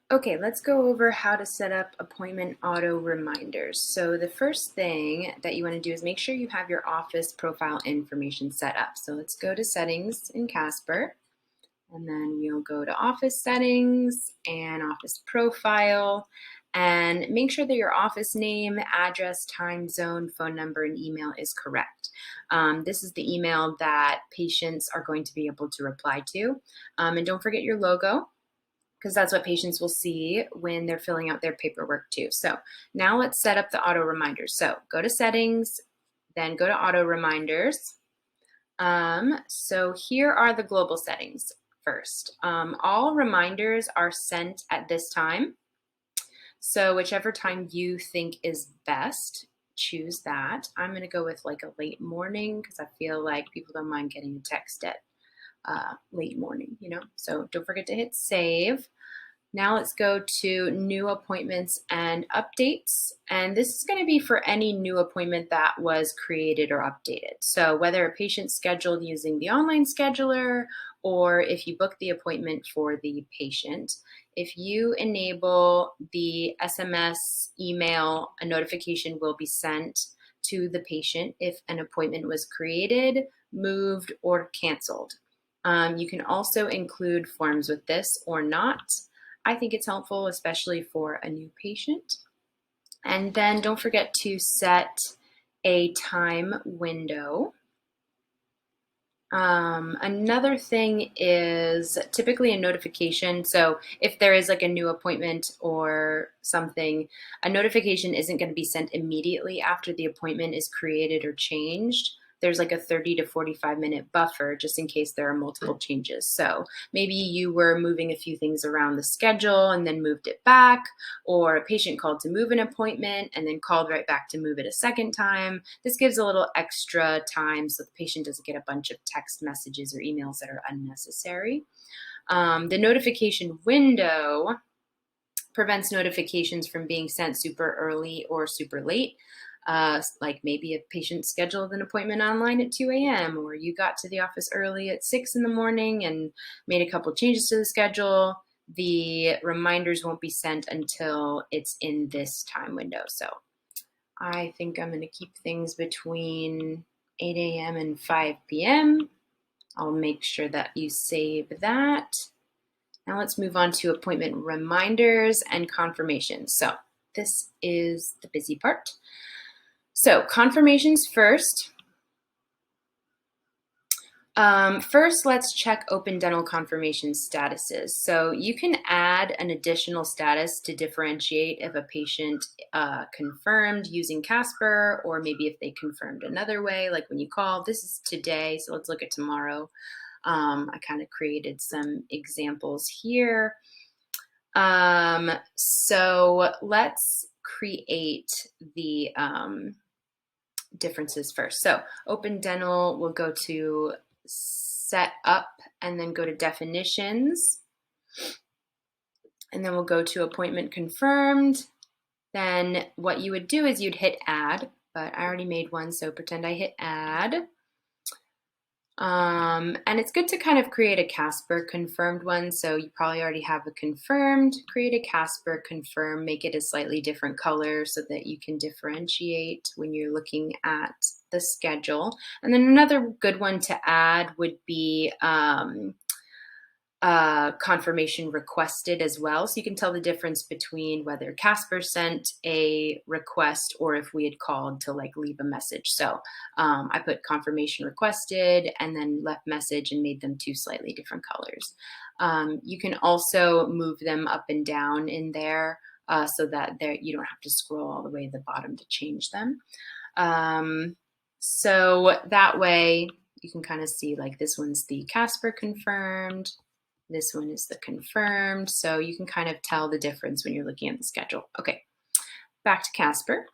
Okay, let's go over how to set up appointment auto reminders. So the first thing that you want to do is make sure you have your office profile information set up. So let's go to settings in Casper, and then you'll go to office settings and office profile, and make sure that your office name, address, time zone, phone number, and email is correct. This is the email that patients are going to be able to reply to. And don't forget your logo, because that's what patients will see when they're filling out their paperwork too. So now let's set up the auto reminders. So go to settings, then go to auto reminders. So here are the global settings first. All reminders are sent at this time. So whichever time you think is best, choose that. I'm going to go with like a late morning because I feel like people don't mind getting a text at late morning. So don't forget to hit save. Now let's go to new appointments and updates. And this is going to be for any new appointment that was created or updated. So whether a patient scheduled using the online scheduler or if you book the appointment for the patient, if you enable the SMS email, a notification will be sent to the patient if an appointment was created, moved, or canceled. You can also include forms with this or not. I think it's helpful, especially for a new patient. And then don't forget to set a time window. Another thing is typically a notification. So if there is like a new appointment or something, a notification isn't going to be sent immediately after the appointment is created or changed. There's like a 30 to 45-minute buffer just in case there are multiple changes. So maybe you were moving a few things around the schedule and then moved it back, or a patient called to move an appointment and then called right back to move it a second time. This gives a little extra time so the patient doesn't get a bunch of text messages or emails that are unnecessary. The notification window prevents notifications from being sent super early or super late. Like maybe a patient scheduled an appointment online at 2 a.m., or you got to the office early at 6 in the morning and made a couple changes to the schedule. The reminders won't be sent until it's in this time window. So I think I'm going to keep things between 8 a.m. and 5 p.m. I'll make sure that you save that. Now let's move on to appointment reminders and confirmations. So this is the busy part. So confirmations first. First, let's check open dental confirmation statuses. So you can add an additional status to differentiate if a patient confirmed using Casper, or maybe if they confirmed another way, like when you call. This is today, so let's look at tomorrow. I kind of created some examples here. So let's create the differences first. So open dental, we'll go to set up and then go to definitions. And then we'll go to appointment confirmed. Then what you would do is you'd hit add, but I already made one, so pretend I hit add. And it's good to kind of create a Casper confirmed one. So you probably already have a confirmed, create a Casper confirm, make it a slightly different color so that you can differentiate when you're looking at the schedule. And then another good one to add would be confirmation requested as well. So you can tell the difference between whether Casper sent a request or if we had called to like leave a message. So I put confirmation requested and then left message and made them two slightly different colors. You can also move them up and down in there so that you don't have to scroll all the way to the bottom to change them. So that way you can kind of see like this one's the Casper confirmed. This one is the confirmed. So you can kind of tell the difference when you're looking at the schedule. Okay, back to Casper.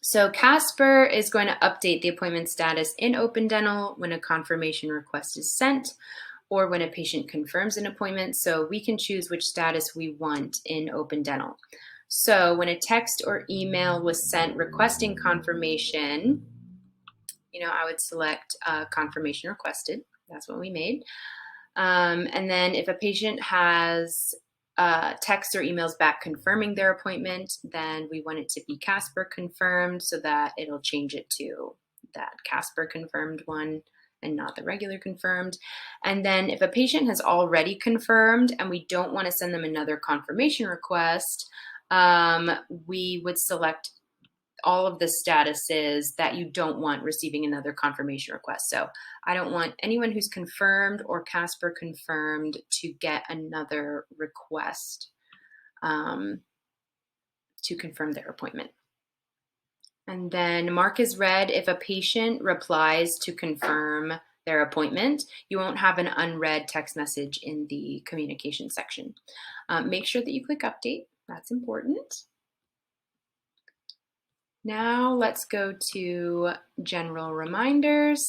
So Casper is going to update the appointment status in Open Dental when a confirmation request is sent or when a patient confirms an appointment. So we can choose which status we want in Open Dental. So when a text or email was sent requesting confirmation, I would select confirmation requested. That's what we made. And then if a patient has texts or emails back confirming their appointment, then we want it to be Casper confirmed so that it'll change it to that Casper confirmed one and not the regular confirmed. And then if a patient has already confirmed and we don't want to send them another confirmation request, we would select all of the statuses that you don't want receiving another confirmation request. So I don't want anyone who's confirmed or Casper confirmed to get another request to confirm their appointment. And then mark as read if a patient replies to confirm their appointment. You won't have an unread text message in the communication section. Make sure that you click update. That's important. Now let's go to general reminders.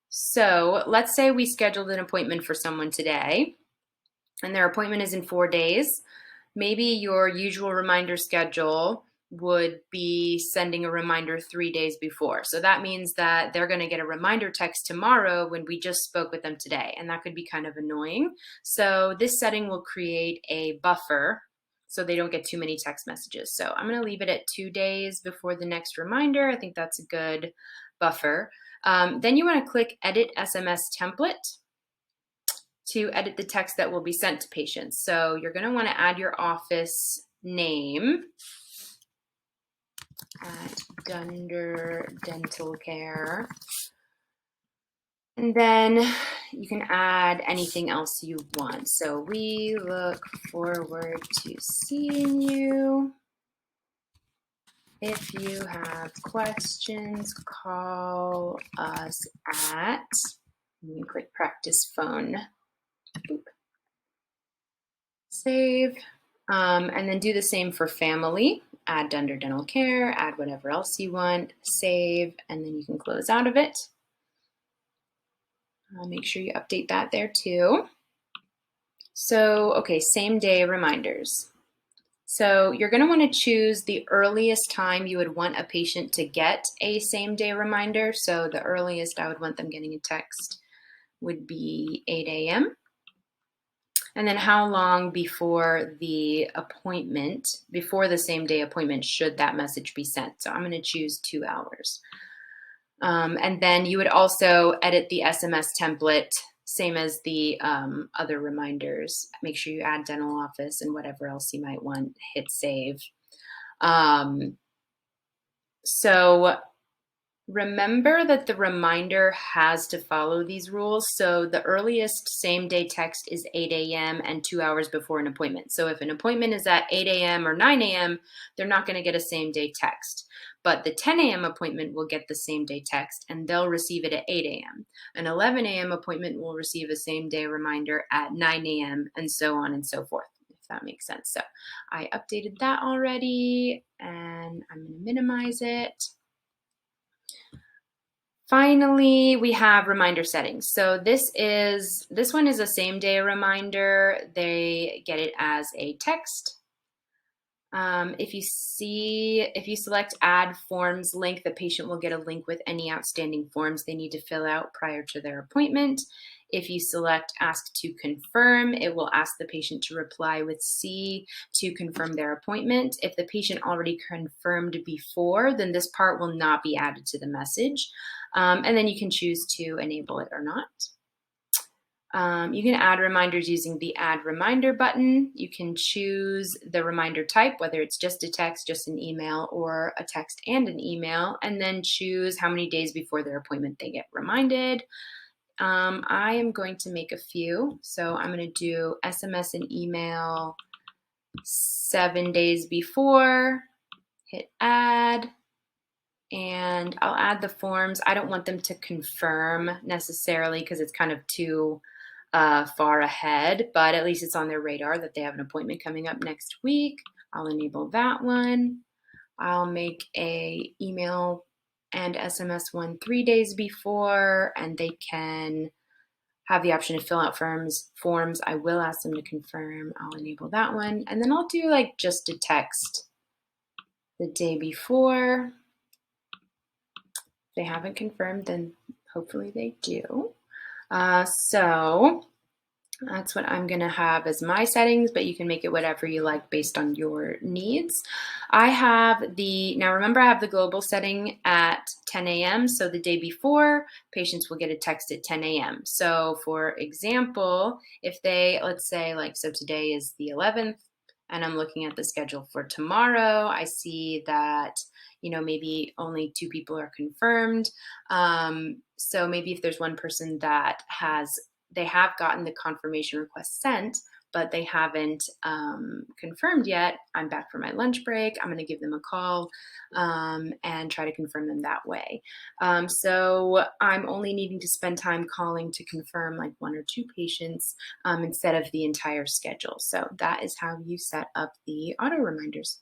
So let's say we scheduled an appointment for someone today and their appointment is in 4 days. Maybe your usual reminder schedule would be sending a reminder 3 days before. So that means that they're going to get a reminder text tomorrow when we just spoke with them today. And that could be kind of annoying. So this setting will create a buffer so they don't get too many text messages. So I'm going to leave it at 2 days before the next reminder. I think that's a good buffer. Then you want to click Edit SMS Template to edit the text that will be sent to patients. So you're going to want to add your office name at Dunder Dental Care. And then you can add anything else you want. So we look forward to seeing you. If you have questions, call us at, you can click practice phone. Boop. Save. And then do the same for family. Add Dunder Dental Care, add whatever else you want, save, and then you can close out of it. Make sure you update that there too. So, okay, same day reminders. So you're going to want to choose the earliest time you would want a patient to get a same day reminder. So the earliest I would want them getting a text would be 8 a.m. And then how long before the appointment, before the same day appointment, should that message be sent? So I'm going to choose 2 hours. And then you would also edit the SMS template, same as the other reminders. Make sure you add dental office and whatever else you might want, hit save. So remember that the reminder has to follow these rules. So the earliest same day text is 8 a.m. and 2 hours before an appointment. So if an appointment is at 8 a.m. or 9 a.m., they're not going to get a same day text. But the 10 a.m. appointment will get the same day text and they'll receive it at 8 a.m. An 11 a.m. appointment will receive a same day reminder at 9 a.m. and so on and so forth, if that makes sense. So I updated that already and I'm going to minimize it. Finally, we have reminder settings. So this one is a same day reminder. They get it as a text. If you select add forms link, the patient will get a link with any outstanding forms they need to fill out prior to their appointment. If you select ask to confirm, it will ask the patient to reply with C to confirm their appointment. If the patient already confirmed before, then this part will not be added to the message. And then you can choose to enable it or not. You can add reminders using the add reminder button. You can choose the reminder type, whether it's just a text, just an email, or a text and an email, and then choose how many days before their appointment they get reminded. I am going to make a few. So I'm going to do SMS and email 7 days before, hit add. And I'll add the forms. I don't want them to confirm necessarily because it's kind of too far ahead, but at least it's on their radar that they have an appointment coming up next week. I'll enable that one. I'll make a email and SMS one 3 days before, and they can have the option to fill out forms. I will ask them to confirm. I'll enable that one. And then I'll do like just a text the day before. If they haven't confirmed, then hopefully they do. So That's what I'm going to have as my settings, but you can make it whatever you like based on your needs. Now remember, I have the global setting at 10 a.m. So the day before, patients will get a text at 10 a.m. So for example, if let's say, so today is the 11th, and I'm looking at the schedule for tomorrow, I see that, maybe only two people are confirmed. So maybe if there's one person that they have gotten the confirmation request sent, but they haven't confirmed yet, I'm back for my lunch break. I'm going to give them a call and try to confirm them that way. So I'm only needing to spend time calling to confirm like one or two patients instead of the entire schedule. So that is how you set up the auto reminders.